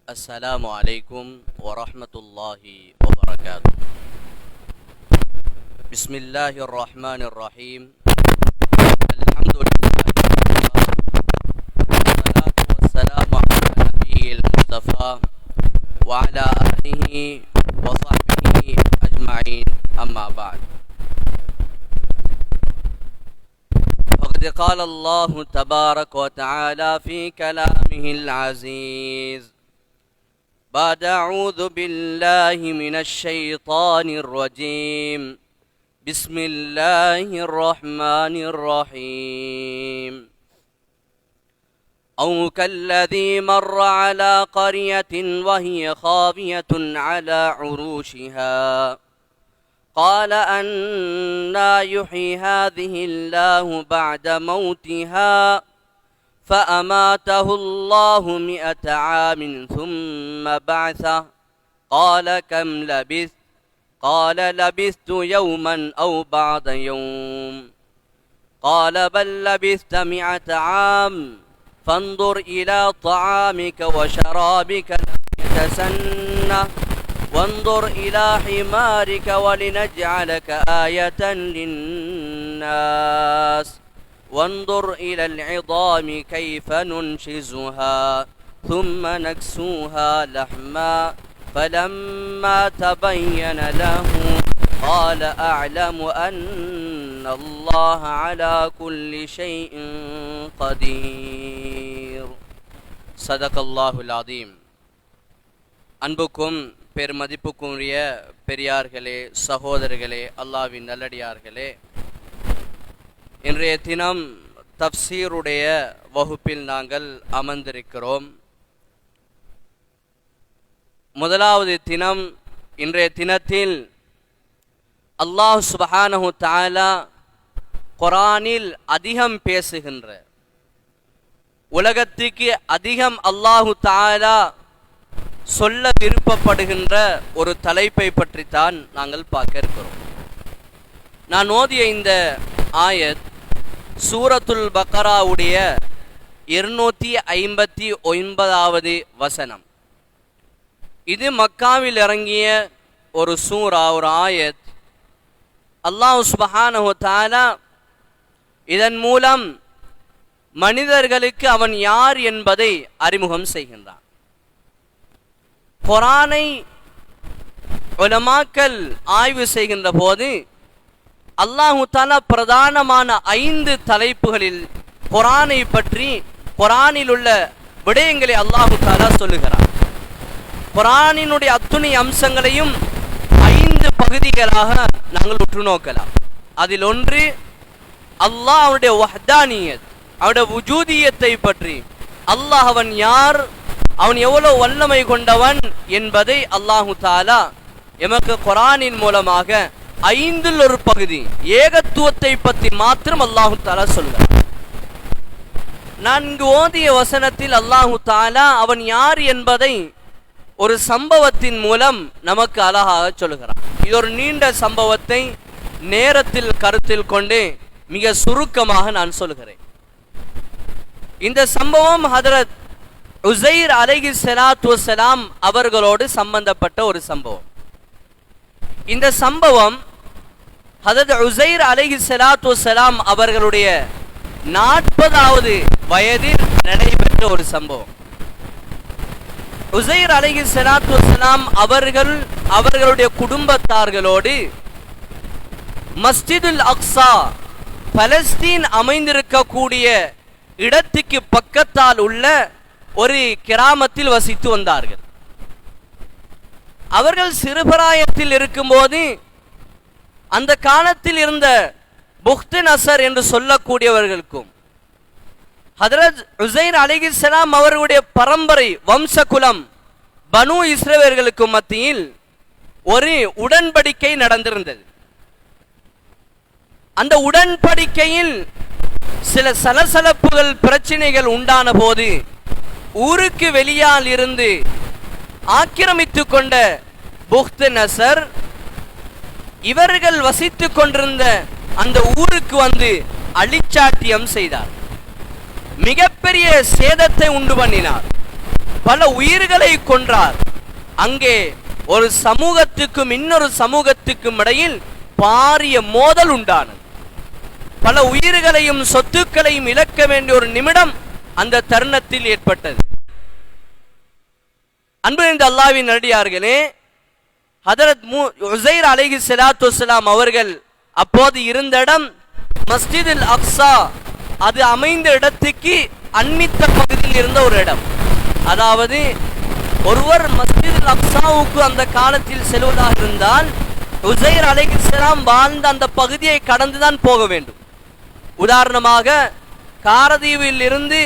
السلام عليكم ورحمة الله وبركاته. بسم الله الرحمن الرحيم. الحمد لله والصلاة والسلام على النبي المصطفى وعلى آله وصحبه أجمعين، أما بعد. فقد قال الله تبارك وتعالى في كلامه العزيز: بعد أعوذ بالله من الشيطان الرجيم، بسم الله الرحمن الرحيم. أو كالذي مر على قرية وهي خاوية على عروشها قال أنى يحيي هذه الله بعد موتها فأماته الله 100 عام ثم بعثه قال كم لبثت؟ قال لبثت يوما أو بعض يوم قال بل لبثت 100 عام فانظر إلى طعامك وشرابك لم يتسنه وانظر إلى حمارك ولنجعلك آية للناس وانظر إلى العظام كيف ننشزها ثم نكسوها لحما فلما تبين له قال أعلم أن الله على كل شيء قدير. صدق الله العظيم. அன்புக்கும் பெருமதிப்புக்குரிய பெரியார்களே, சகோதரர்களே, அல்லாஹ்வின் நல்லடியார்களே, இன்றைய தினம் தஃப்சீருடைய வகுப்பில் நாங்கள் அமர்ந்திருக்கிறோம். முதலாவது தினம். இன்றைய தினத்தில் அல்லாஹ் சுப்ஹானஹு தஆலா குர்ஆனில் அதிகம் பேசுகின்ற, உலகத்துக்கு அதிகம் அல்லாஹு தஆலா சொல்ல விருப்பப்படுகின்ற ஒரு தலைப்பை பற்றித்தான் நாங்கள் பார்க்க இருக்கிறோம். நான் ஓதிய இந்த ஆயத் சூரத்துல் பக்கராவுடைய 259வது வசனம். இது மக்காவில் இறங்கிய ஒரு சூரா, ஒரு ஆயத். அல்லாஹ் சுப்ஹானஹு தஆலா இதன் மூலம் மனிதர்களுக்கு அவன் யார் என்பதை அறிமுகம் செய்கின்றான். குர்ஆனை உலமாக்கள் ஆய்வு செய்கின்ற போது அல்லாஹு தஆலா பிரதானமான 5 தலைப்புகளில் குர்ஆனை பற்றி, குர்ஆனில் உள்ள விடயங்களை அல்லாஹு தஆலா சொல்லுகிறார். குர்ஆனினுடைய அத்துணை அம்சங்களையும் 5 பகுதிகளாக நாங்கள் உற்று நோக்கலாம். அதில் ஒன்று அல்லாஹ் அவனுடைய வஹ்தானியத், அவனுடைய வுஜூதியத்தை பற்றி, அல்லாஹ் அவன் யார், அவன் எவ்வளவு வல்லமை கொண்டவன் என்பதை அல்லாஹு தஆலா எமக்கு குர்ஆனின் மூலமாக 5ல் ஒரு பகுதி ஏகத்துவத்தை பற்றி மாத்திரம் அல்லாஹு தஆலா சொல்கிறார். நான் இங்கு ஓதிய வசனத்தில் அல்லாஹு தஆலா அவன் யார் என்பதை ஒரு சம்பவத்தின் மூலம் நமக்கு அழகாக சொல்கிறார். இது ஒரு நீண்ட சம்பவத்தை நேரத்தில் கருத்தில் கொண்டு மிக சுருக்கமாக நான் சொல்கிறேன். இந்த சம்பவம் ஹதரத் உஸைர் அலைஹிஸ்ஸலாத்து வஸ்ஸலாம் அவர்களோடு சம்பந்தப்பட்ட ஒரு சம்பவம். இந்த சம்பவம் ஹதரத் உஸைர் அலைஹிஸ்ஸலாத்து வஸ்ஸலாம் அவர்களுடைய 40வது வயதில் நடைபெற்ற ஒரு சம்பவம். உஸைர் அலைஹிஸ்ஸலாத்து வஸ்ஸலாம் அவர்கள் அவர்களுடைய குடும்பத்தார்களோடு மஸ்ஜிதுல் அக்ஸா, பலஸ்தீன் அமைந்திருக்கக்கூடிய இடத்துக்கு பக்கத்தால் உள்ள ஒரு கிராமத்தில் வசித்து வந்தார்கள். அவர்கள் சிறுபிராயத்தில் இருக்கும்போது அந்த காலத்தில் இருந்த புக்து நசர் என்று சொல்லக்கூடியவர்களுக்கும் ஹதரத் உஸைர் அலைஹிஸ்ஸலாம் அவர்களுடைய பரம்பரை வம்சகுலம் பனு இஸ்ரவேலர்களுக்கும் மத்தியில் ஒரு உடன்படிக்கை நடந்திருந்தது. அந்த உடன்படிக்கையில் சில சலசலப்புகள், பிரச்சனைகள் உண்டான போது ஊருக்கு வெளியால் இருந்து ஆக்கிரமித்து கொண்ட புக்து நசர் இவர்கள் வசித்துக் கொண்டிருந்த அந்த ஊருக்கு வந்து அழிச்சாட்டியம் செய்தார். மிகப்பெரிய சேதத்தை உண்டு பண்ணினார். பல உயிர்களை கொன்றார். அங்கே ஒரு சமூகத்துக்கும் இன்னொரு சமூகத்துக்கும் இடையில் பாரிய மோதல் உண்டானது. பல உயிர்களையும் சொத்துக்களையும் இழக்க வேண்டிய ஒரு நிமிடம் அந்த தருணத்தில் ஏற்பட்டது. அன்பிருந்த அல்லாஹ்வின் நல்லடியார்களே, ஹதரத் உஸைர் அலைஹிஸ்ஸலாத்து வஸ்ஸலாம் அவர்கள் அப்போது இருந்த இடம் மஸ்ஜிதுல் அக்ஸா. அது அமைந்த இடத்துக்கு அண்மித்த பகுதியில் இருந்த ஒரு இடம். அதாவது ஒருவர் மஸ்ஜிதுல் அக்ஸாவுக்கு அந்த காலத்தில் செல்வதாக இருந்தால் உஸைர் அலைஹிஸ்ஸலாம் வாழ்ந்த அந்த பகுதியை கடந்துதான் போக வேண்டும். உதாரணமாக காரதீவில் இருந்து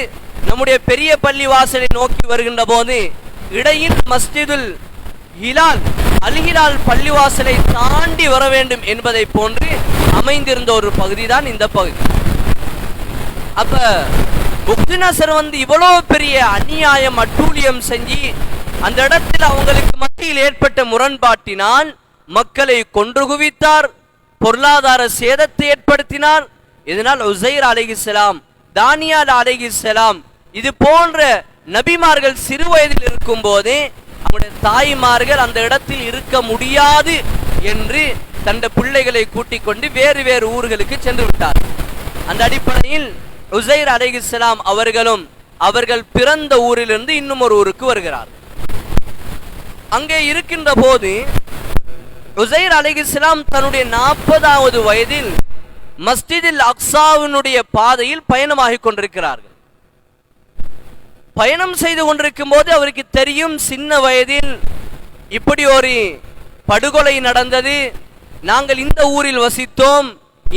நம்முடைய பெரிய பள்ளி வாசலை நோக்கி வருகின்ற போது இடையில் மஸ்ஜிதுல் ஹிலால் அல்-ஹிலால் பள்ளிவாசலை தாண்டி வர வேண்டும் என்பதை போன்று அமைந்திருந்த ஒரு பகுதி தான் இந்த பகுதி. அப்ப புக்தினசர் இவ்வளவு பெரிய அநியாயம் அட்டூழியம் செஞ்சு அந்த இடத்தில் அவங்களுக்கு மத்தியில் ஏற்பட்ட முரண்பாட்டினால் மக்களை கொன்று குவித்தார், பொருளாதார சேதத்தை ஏற்படுத்தினார். இதனால் உஸைர் அலைஹிஸ்ஸலாம், தானியால் அலைஹிஸ்ஸலாம் இது போன்ற நபிமார்கள் சிறு வயதில் இருக்கும் போதே அவருடைய தாய்மார்கள் அந்த இடத்தில் இருக்க முடியாது என்று தந்த பிள்ளைகளை கூட்டிக் கொண்டு வேறு வேறு ஊர்களுக்கு சென்று விட்டார். அந்த அடிப்படையில் உஸைர் அலைஹிஸ்ஸலாம் அவர்களும் அவர்கள் பிறந்த ஊரிலிருந்து இன்னும் ஒரு ஊருக்கு வருகிறார். அங்கே இருக்கின்ற போது உஸைர் அலைஹிஸ்ஸலாம் தன்னுடைய 40வது வயதில் மஸ்ஜிதுல் அக்ஸாவினுடைய பாதையில் பயணமாகிக் கொண்டிருக்கிறார்கள். பயணம் செய்து கொண்டிருக்கும் போது அவருக்கு தெரியும், சின்ன வயதில் இப்படி ஒரு படுகொலை நடந்தது, நாங்கள் இந்த ஊரில் வசித்தோம்,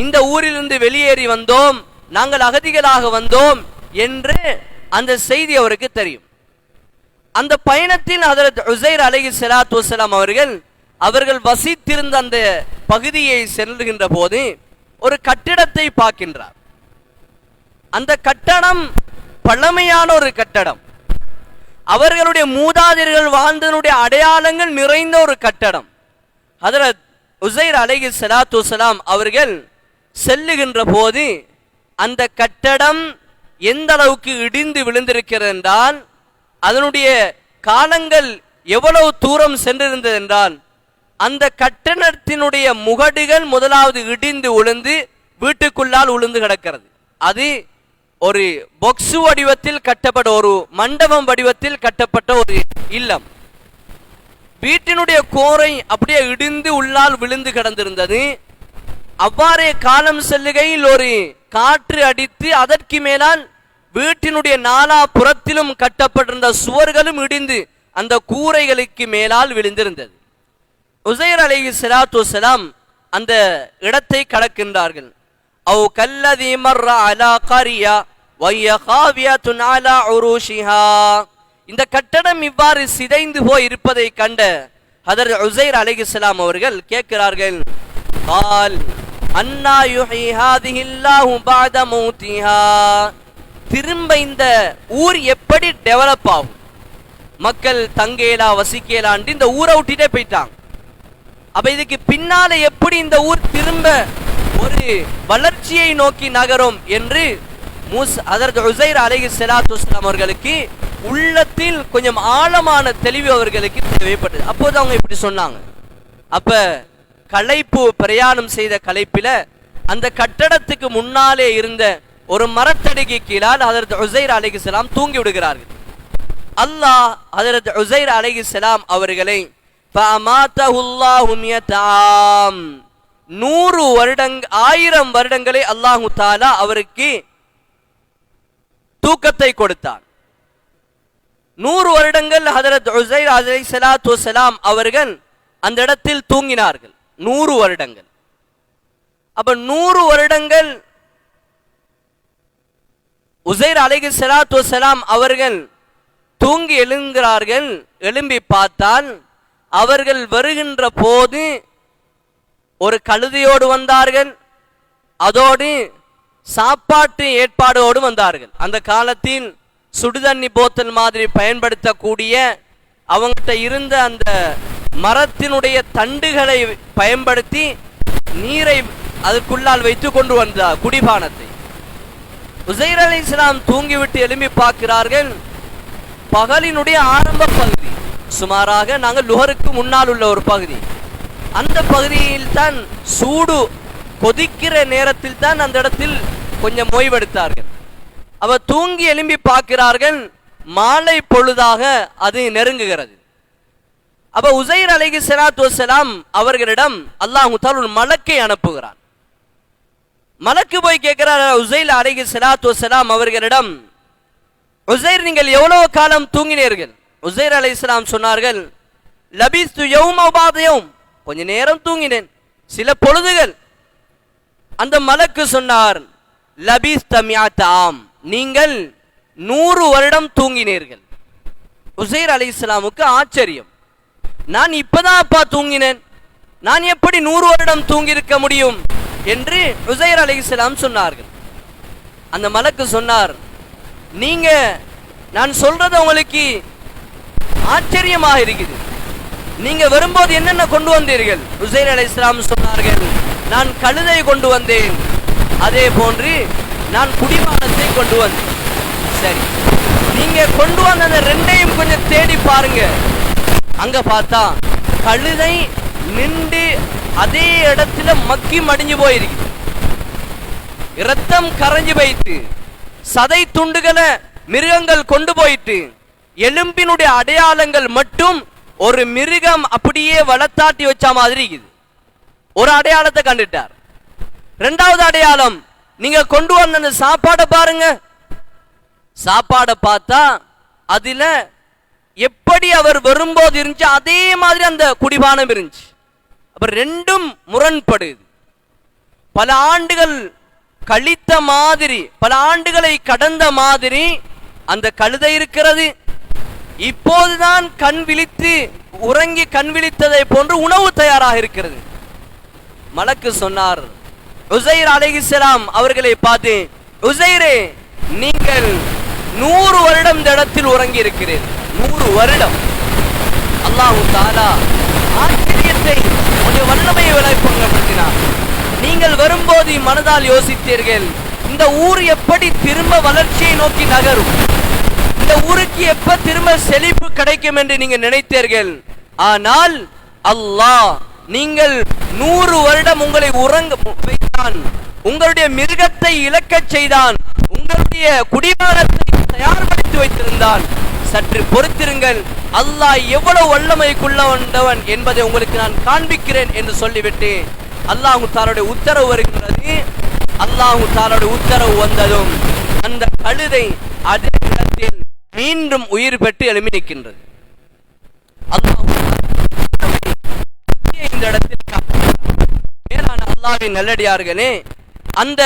இந்த ஊரிலிருந்து வெளியேறி வந்தோம், நாங்கள் அகதிகளாக வந்தோம் என்று அந்த செய்தி அவருக்கு தெரியும். அந்த பயணத்தில் ஹதரத் உஸைர் அலைஹிஸ்ஸலாத்து வஸ்ஸலாம் அவர்கள் வசித்திருந்த அந்த பகுதியை செல்கின்ற போது ஒரு கட்டிடத்தை பார்க்கின்றார். அந்த கட்டடம் பழமையான ஒரு கட்டடம், அவர்களுடைய மூதாதையர்கள் வாழ்ந்தனுடைய அடையாளங்கள் நிறைந்த ஒரு கட்டடம். ஹதரத் உஸைர் அலைஹிஸ்ஸலாத்து வஸ்ஸலாம் அவர்கள் செல்லுகின்ற போது அந்த கட்டடம் எந்த அளவுக்கு இடிந்து விழுந்திருக்கிறது என்றால், அதனுடைய காலங்கள் எவ்வளவு தூரம் சென்றிருந்தது என்றால், அந்த கட்டணத்தினுடைய முகடுகள் முதலாவது இடிந்து உளுந்து வீட்டுக்குள்ளால் உளுந்து கிடக்கிறது. அது ஒரு பொக்ஸு வடிவத்தில் கட்டப்பட்ட, ஒரு மண்டபம் வடிவத்தில் கட்டப்பட்ட ஒரு இல்லம். வீட்டினுடைய கோரை அப்படியே இடிந்து உள்ளால் விழுந்து கிடந்திருந்தது. அவ்வாறே காலம் செல்லுகையில் ஒரு காற்று அடித்து அதற்கு மேலால் வீட்டினுடைய நாலா புறத்திலும் கட்டப்பட்டிருந்த சுவர்களும் இடிந்து அந்த கூரைகளுக்கு மேலால் விழுந்திருந்தது. உஸைர் அலைஹிஸ்ஸலாத்து வஸ்ஸலாம் அந்த இடத்தை கடக்கின்றார்கள். அவ் கல்லதி மர்ர அலா கரியா வஹிய காவியத்துன் அலா உரூஷிஹா. இந்த கட்டடம் இவ்வாறு சிதைந்து போய் இருப்பதை கண்ட ஹதரத் உஸைர் அலைஹிஸ்ஸலாம் அவர்கள் கேட்கிறார்கள், கால் அன்னா யுஹி ஹாதிஹி அல்லாஹு பஅத மௌதிஹா. திரும்ப இந்த ஊர் எப்படி டெவலப் ஆகும், மக்கள் தங்கேலா வசிக்கலான்னு இந்த ஊரை விட்டுட்டே போயிட்டாங்க. அப்ப இதுக்கு பின்னால எப்படி இந்த ஊர் திரும்ப ஒரு வளர்ச்சியை நோக்கி நகரும் என்று ஹதரத் உஸைர் அலைஹிஸ்ஸலாத்து வஸ்ஸலாம் அவர்களுக்கு உள்ளத்தில் கொஞ்சம் ஆழமான தெளிவு அவர்களுக்கு தேவைப்பட்டது. அப்போது அவங்க இப்படி சொன்னாங்க. அப்ப களைப்பு, பிரயாணம் செய்த களைப்பில அந்த கட்டடத்துக்கு முன்னாலே இருந்த ஒரு மரத்தடிக்கு கீழால் ஹதரத் உஸைர் அலைஹிஸ்ஸலாம் தூங்கி விடுகிறார்கள். அல்லாஹ் ஹதரத் உஸைர் அலைஹிஸ்ஸலாம் அவர்களை 100 வருடங்கள் 1000 வருடங்களை அல்லாஹு தஆலா அவருக்கு தூக்கத்தை கொடுத்தார். 100 வருடங்கள் ஹதரத் உஸைர் அலைஹிஸ்ஸலாத்து வஸ்ஸலாம் அவர்கள் அந்த இடத்தில் தூங்கினார்கள். 100 வருடங்கள். அப்ப 100 வருடங்கள் உஸைர் அலைஹிஸ்ஸலாத்து வஸ்ஸலாம் அவர்கள் தூங்கி எழுகிறார்கள். எழும்பி பார்த்தால் அவர்கள் வருகின்ற போது ஒரு கழுதையோடு வந்தார்கள், அதோடு சாப்பாட்டு ஏற்பாடோடு வந்தார்கள். அந்த காலத்தில் சுடுதண்ணி போத்தல் மாதிரி பயன்படுத்தக்கூடிய அவங்ககிட்ட இருந்த அந்த மரத்தினுடைய தண்டுகளை பயன்படுத்தி நீரை அதுக்குள்ளால் வைத்து கொண்டு வந்தார், குடிபானத்தை. உஸைர் அலைஹிஸ்ஸலாம் தூங்கிவிட்டு எழும்பி பார்க்கிறார்கள், பகலினுடைய ஆரம்ப பகுதி, சுமாராக நாங்கள் லுஹருக்கு முன்னால் உள்ள ஒரு பகுதி. அந்த பகுதியில் தான் சூடு கொதிக்கிற நேரத்தில் தான் அந்த இடத்தில் கொஞ்சம் ஓய்வெடுத்தார்கள். அவ தூங்கி எழும்பி பார்க்கிறார்கள், மாலை பொழுதாக அது நெருங்குகிறது. அப்ப உசைர் அலைஹிஸ்ஸலாத்து வஸ்ஸலாம் அவர்களிடம் அல்லாஹ் தஆலா ஒரு மலக்கை அனுப்புகிறான். மலக்கு போய் கேட்கிறார் உசைர் அலைஹிஸ்ஸலாத்து வஸ்ஸலாம் அவர்களிடம், உசைர் நீங்கள் எவ்வளவு காலம் தூங்கினீர்கள்? உசைர் அலைஹிஸ்ஸலாம் சொன்னார்கள், லபிஸ்து யௌம பஅத யௌம், கொஞ்ச நேரம் தூங்கினேன், சில பொழுதுகள். அந்த மலக்கு சொன்னார், லபிஸ்த மிஅத ஆம், நீங்கள் 100 வருடம் தூங்கினீர்கள். உசைர் அலைஹிஸ்ஸலாமுக்கு ஆச்சரியம், நான் இப்பதான் அப்பா தூங்கினேன், நான் எப்படி 100 வருடம் தூங்கி இருக்க முடியும் என்று உசைர் அலைஹிஸ்ஸலாம் சொன்னார்கள். அந்த மலக்கு சொன்னார், நீங்க நான் சொல்றது உங்களுக்கு ஆச்சரியமாக இருக்குது, நீங்க வரும்போது என்னென்ன கொண்டு வந்தீர்கள்? உசைர் அலைஹிஸ்ஸலாம் சொன்னார்கள், நான் கழுதை கொண்டு வந்தேன், அதே போன்று நான் குடிமானத்தை கொண்டு வந்தேன். சரி, நீங்க கொண்டு வந்த அந்த ரெண்டையும் கொஞ்சம் தேடி பாருங்க. அங்க பார்த்தா கழுதை நின்று அதே இடத்துல மக்கி மடிஞ்சு போயிருக்கு, இரத்தம் கரைஞ்சு போயிட்டு, சதை துண்டுகளை மிருகங்கள் கொண்டு போயிட்டு, எலும்பினுடைய அடையாளங்கள் மட்டும் ஒரு மிருகம் அப்படியே வளர்த்தாட்டி வச்ச மாதிரி இருக்குது. ஒரு அடையாளத்தை கண்டுட்டார். இரண்டாவது அடையாளம், நீங்க கொண்டு வந்த அந்த சாப்பாடை பாருங்க. சாப்பாடை பார்த்தா அதுல எப்படி அவர் வரும்போது இருந்துச்சு அதே மாதிரி அந்த குடிபானம் இருந்துச்சு. அப்ப ரெண்டும் முரண்படுது. பல ஆண்டுகள் கழித்த மாதிரி, பல ஆண்டுகளை கடந்த மாதிரி அந்த கழுதை இருக்கிறது. இப்போதுதான் கண் விழித்து உறங்கி கண் விழித்ததை போன்று உணவு தயாராக இருக்கிறது. மலக்கு சொன்னார் உசைர் அலைஹிஸ்ஸலாம் அவர்களை பார்த்து, உசைரே, நீங்கள் 100 வருடம் இந்த இடத்தில் உறங்கி இருக்கிறீர்கள். 100 வருடம். அல்லாஹ் தஆலா ஆச்சரியத்தை, உன்னுடைய வல்லமையை விளைப்பங்கப்படுத்தினார். நீங்கள் வரும்போது மனதால் யோசித்தீர்கள், இந்த ஊர் எப்படி திரும்ப வளர்ச்சியை நோக்கி நகரும், இந்த ஊருக்கு எப்ப திரும்ப செழிப்பு கிடைக்கும் என்று நீங்க நினைத்தீர்கள். ஆனால் அல்லாஹ் நீங்கள் 100 வருடம் உங்களை உறங்க வைத்தான், உங்களுடைய மிருகத்தை இழக்கச் செய்தான், உங்களுடைய குடிமானத்தை தயார்படுத்தி வைத்திருந்தான். சற்று பொறுத்திருங்கள், அல்லாஹ் எவ்வளவு வல்லமைக்குள்ளவன் என்பதை உங்களுக்கு நான் காண்பிக்கிறேன் என்று சொல்லிவிட்டு அல்லாஹ் தஆலாவுடைய உத்தரவு வருகிறது. அல்லாஹ் தஆலாவுடைய உத்தரவு வந்ததும் அந்த கழுதை அதே இடத்தில் மீண்டும் உயிர் பெற்று எழும்பி நிற்கின்றது. அல்லாஹ் இந்த இடத்தில் மேலான அல்லாஹ்வின் நல்லடியார்களே, அந்த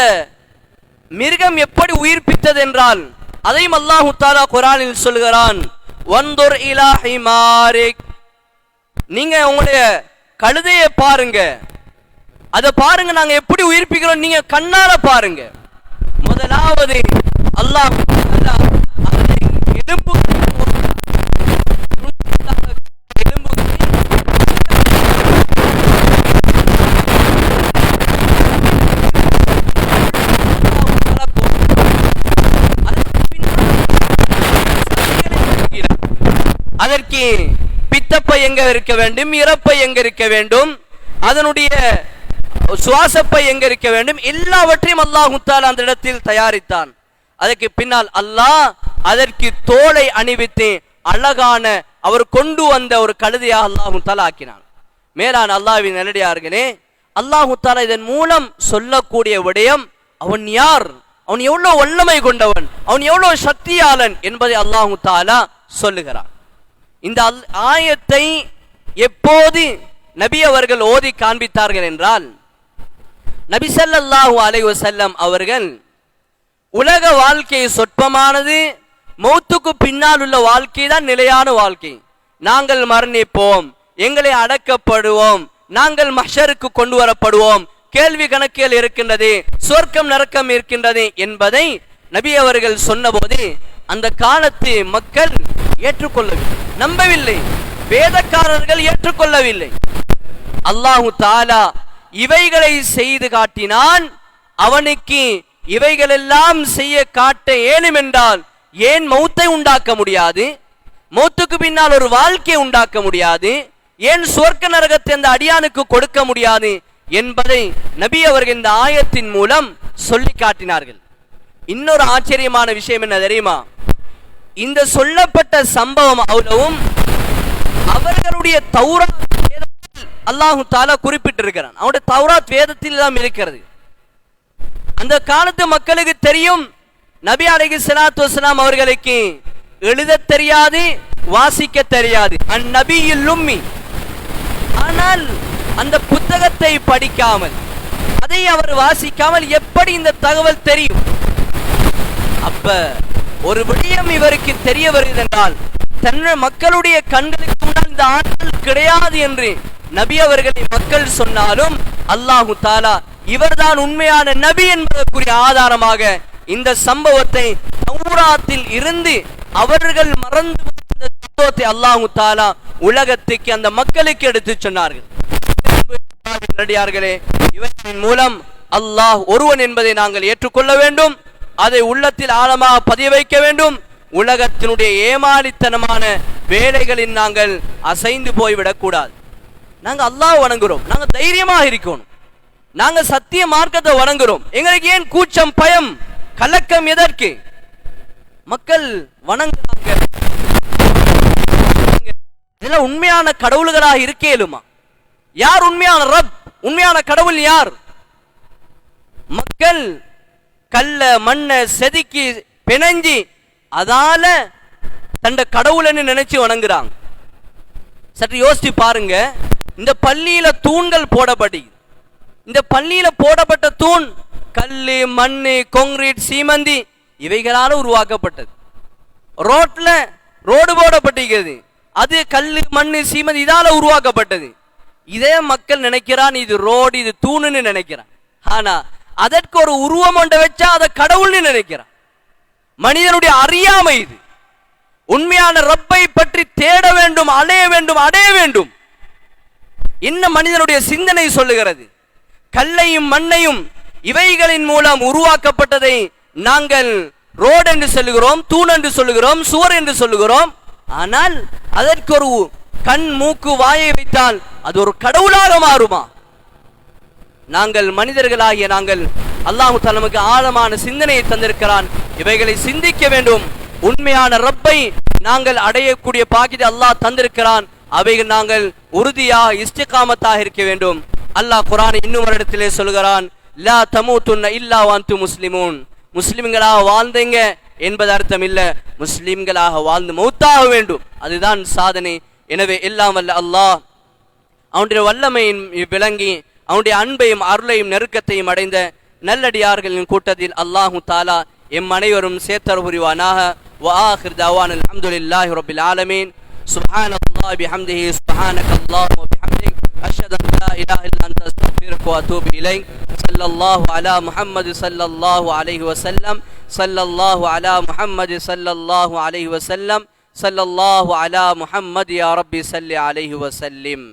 மிருகம் எப்படி உயிர்ப்பித்தது என்றால் அதையும் அல்லாஹ் தஆலா குர்ஆனில் சொல்கிறான், வன்துர் இலா ஹிமாரிக், நீங்க உங்களுடைய கழுதையை பாருங்க, அதை பாருங்க, நாங்க எப்படி உயிர்ப்பிக்கிறோம் நீங்க கண்ணால பாருங்க. முதலாவது அல்லாஹ் எலும்பு அதற்கு பித்தப்பை எங்க இருக்க வேண்டும், இறப்பை எங்க இருக்க வேண்டும், அதனுடைய சுவாசப்பை எங்க இருக்க வேண்டும், எல்லாவற்றையும் அல்லாஹ் தஆலா அந்த இடத்தில் தயாரித்தான். அதற்கு பின்னால் அல்லாஹ் அதற்கு தோலை அணிவித்து அழகான அவர் கொண்டு வந்த ஒரு கழுதையாக அல்லாஹ் தஆலா ஆக்கினான். மேலான அல்லாஹ்வின் நல்லடியார்களே, அல்லாஹ் தஆலா இதன் மூலம் சொல்லக்கூடிய விடயம், அவன் யார், அவன் எவ்வளவு வல்லமை கொண்டவன், அவன் எவ்வளவு சக்தியாளன் என்பதை அல்லாஹ் தஆலா சொல்லுகிறான். இந்த ஆயத்தை எப்போது நபி அவர்கள் ஓதி காண்பித்தார்கள் என்றால், நபி ஸல்லல்லாஹு அலைஹி வஸல்லம் அவர்கள் உலக வாழ்க்கை சொற்பமானது, மௌத்துக்கு பின்னால் உள்ள வாழ்க்கை தான் நிலையான வாழ்க்கை, நாங்கள் மரணிப்போம், எங்களை அடக்கப்படுவோம், நாங்கள் மஹ்ஷருக்கு கொண்டு வரப்படுவோம், கேள்வி கணக்கில் இருக்கின்றது, சொர்க்கம் நரக்கம் இருக்கின்றது என்பதை நபி அவர்கள் சொன்னபோது அந்த காலத்து மக்கள் ஏற்றுக்கொள்ளவில்லை, நம்பவில்லை, வேதக்காரர்கள் ஏற்றுக்கொள்ளவில்லை. அல்லாஹ் தஆலா இவைகளை செய்து காட்டினான். அவனுக்கு இவைகளெல்லாம் செய்ய காட்ட ஏனும் என்றால் ஏன் மௌத்தை உண்டாக்க முடியாது, மௌத்துக்கு பின்னால் ஒரு வாழ்க்கையை உண்டாக்க முடியாது, ஏன் சொர்க்க நரகத்தை அந்த அடியானுக்கு கொடுக்க முடியாது என்பதை நபி அவர்கள் இந்த ஆயத்தின் மூலம் சொல்லி காட்டினார்கள். இன்னொரு ஆச்சரியமான விஷயம் என்ன தெரியுமா? இந்த சொல்லப்பட்ட சம்பவம் அவ்வளவும் அவர்களுடைய தௌராத் வேதத்தில் அல்லாஹு தஆலா குறிப்பிட்டிருக்கிறான். அவருடைய தௌராத் வேதத்தில் தான் இருக்கிறது. அந்த காலத்து மக்களுக்கு தெரியும், நபி அலைஹிஸ்ஸலாத்து வஸலாம் அவர்களுக்கு எழுத தெரியாது, வாசிக்க தெரியாது, அந்நபியுல் உம்மி. ஆனால் அந்த புத்தகத்தை படிக்காமல், அதை அவர் வாசிக்காமல் எப்படி இந்த தகவல் தெரியும்? அப்ப ஒரு விடயம் இவருக்கு தெரிய வருகிறது என்றால், தன் மக்களுடைய கண்களுக்கு முன்னால் இந்த ஆட்கள் கிடையாது என்று நபி அவர்களை மக்கள் சொன்னாலும் அல்லாஹு தஆலா இவர்தான் உண்மையான நபி என்பதற்குரிய ஆதாரமாக இந்த சம்பவத்தை தௌராத்தில் இருந்து அவர்கள் மறந்து இந்த சம்பவத்தை அல்லாஹு தஆலா உலகத்துக்கு அந்த மக்களுக்கு எடுத்து சொன்னார்கள். நடிகார்களே, இவற்றின் மூலம் அல்லாஹ் ஒருவன் என்பதை நாங்கள் ஏற்றுக்கொள்ள வேண்டும், அதை உள்ளத்தில் ஆழமாக பதிய வைக்க வேண்டும். உலகத்தினுடைய ஏமாளித்தனமான வேலைகளில் நாங்கள் அசைந்து போய்விடக் கூடாது. நாங்கள் அல்லாஹ் வணங்குறோம், நாங்கள் தைரியமாக இருக்கணும், நாங்கள் சத்திய மார்க்கத்தை வணங்குறோம். எங்களுக்கு ஏன் கூச்சம், பயம், கலக்கம்? எதற்கு? மக்கள் வணங்குறாங்க, இதெல்லாம் உண்மையான கடவுள்களாக இருக்கேலுமா? யார் உண்மையான ரப், உண்மையான கடவுள் யார்? மக்கள் கல்ல மண்ண செதுக்கி பிணைஞ்சி அதால தண்ட கடவுள்னு நினைச்சு வணங்குறாங்க. சற்று யோசிச்சு பாருங்க, இந்த பள்ளியில தூண்கள் போடப்படி, இந்த பள்ளியில போடப்பட்ட தூண் கல்லு, மண்ணு, கான்கிரீட், சீமந்தி இவைகளால உருவாக்கப்பட்டது. ரோட்ல ரோடு போடப்பட்டிருக்கிறது, அது கல்லு, மண்ணு, சீமந்தி இதால உருவாக்கப்பட்டது. இதே மக்கள் நினைக்கிறான் இது ரோடு, இது தூணுன்னு நினைக்கிறான். ஆனா அதற்கு ஒரு உருவம் ஒன்றை வச்சா அதை கடவுள்னு நினைக்கிறான். மனிதனுடைய அறியாமை இது. உண்மையான ரப்பை பற்றி தேட வேண்டும், அலைய வேண்டும், அடைய வேண்டும். என்ன மனிதனுடைய சிந்தனை சொல்லுகிறது? கல்லையும் மண்ணையும் இவைகளின் மூலம் உருவாக்கப்பட்டதை நாங்கள் ரோடு என்று சொல்லுகிறோம், தூண் என்று சொல்லுகிறோம், சுவர் என்று சொல்லுகிறோம். ஆனால் அதற்கு ஒரு கண், மூக்கு, வாயை வைத்தால் அது ஒரு கடவுளாக மாறுமா? நாங்கள் மனிதர்களாகிய நாங்கள் அல்லாஹ் தஆலா நமக்கு ஆழமான சிந்தனையை தந்திருக்கிறான். இவைகளை சிந்திக்க வேண்டும். உண்மையான ரப்பை நாங்கள் அடையக்கூடிய பாக்கியத்தை அல்லாஹ் தந்திருக்கிறான். அவைகள் நாங்கள் உறுதியாக இஸ்திகாமத்தாக இருக்க வேண்டும். அல்லாஹ் குர்ஆனை இன்னும் ஒரு இடத்திலே சொல்கிறான், லா தமூதுன்ன இல்லா வஅன்தும் முஸ்லிமூன். முஸ்லிம்களாக வாழ்ந்தீங்க என்பது அர்த்தம் இல்ல, முஸ்லிம்களாக வாழ்ந்து மௌத்தாக வேண்டும், அதுதான் சாதனை. எனவே எல்லாம் வல்ல அல்லாஹ் அவனுடைய வல்லமையின் விளங்கி அவனுடைய அன்பையும் அருளையும் நெருக்கத்தையும் அடைந்த நல்லடியார்களின் கூட்டத்தில் அல்லாஹு தஆலா எம் அனைவரும் சேர்த்தர் புரிவானாக. வஆகிர் தஅவானா அல்ஹம்துலில்லாஹி ரப்பில் ஆலமீன். சுப்ஹானல்லாஹி பிஹம்திஹி சுப்ஹானக்கல்லாஹு வபிஹம்திக் அஷ்ஹது அன் லா இலாஹா இல்லா அன்த அஸ்தக்ஃபிருக வ அதூபு இலைக். ஸல்லல்லாஹு அலா முஹம்மது ஸல்லல்லாஹு அலைஹி வஸல்லம். ஸல்லல்லாஹு அலா முஹம்மது ஸல்லல்லாஹு அலைஹி வஸல்லம். ஸல்லல்லாஹு அலா முஹம்மது யா ரப்பி ஸல்லி அலைஹி வஸல்லிம்.